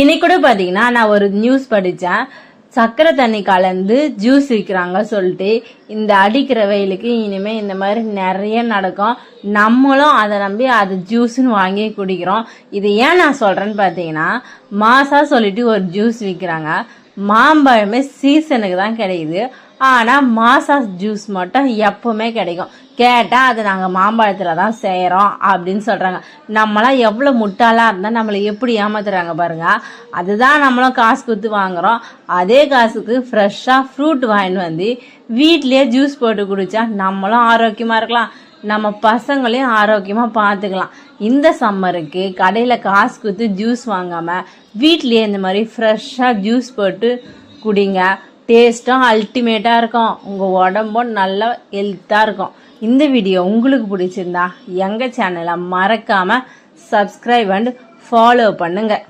இன்னைக்கு கூட பாத்தீங்கன்னா நான் ஒரு நியூஸ் படிச்சேன். சக்கரை தண்ணி கலந்து ஜூஸ் விற்கிறாங்க சொல்லிட்டு. இந்த அடிக்கிற வெயிலுக்கு இனிமே இந்த மாதிரி நிறைய நடக்கும். நம்மளும் அதை நம்பி அது ஜூஸ்ன்னு வாங்கி குடிக்கிறோம். இது ஏன் நான் சொல்றேன்னு பாத்தீங்கன்னா, மாசா சொல்லிட்டு ஒரு ஜூஸ் விற்கிறாங்க. மாம்பழமே சீசனுக்கு தான் கிடைக்குது. ஆனா மாசா ஜூஸ் மட்டும் எப்பவுமே கிடைக்கும். கேட்டா அது நாங்க மாம்பழத்துல தான் செய்யறோம் அப்படின்னு சொல்றாங்க. நம்மளாம் எவ்வளவு முட்டாளா இருந்தா நம்மள எப்படி ஏமாத்துறாங்க பாருங்க. அதுதான் நம்மளும் காசு கொடுத்து வாங்குறோம். அதே காசுக்கு ஃப்ரெஷ்ஷா ஃப்ரூட் வாங்கிட்டு வந்து வீட்லயே ஜூஸ் போட்டு குடிச்சா நம்மளும் ஆரோக்கியமா இருக்கலாம், நம்ம பசங்களையும் ஆரோக்கியமா பார்த்துக்கலாம். இந்த சம்மருக்கு கடையில காசு கொடுத்து ஜூஸ் வாங்காம வீட்லயே இந்த மாதிரி ஃப்ரெஷ்ஷா ஜூஸ் போட்டு குடிங்க. டேஸ்ட்டும் அல்டிமேட்டாக இருக்கும். உங்கள் உடம்பும் நல்லா ஹெல்த்தாக இருக்கும். இந்த வீடியோ உங்களுக்கு பிடிச்சிருந்தா எங்கள் சேனலை மறக்காமல் சப்ஸ்கிரைப் அண்ட் ஃபாலோ பண்ணுங்கள்.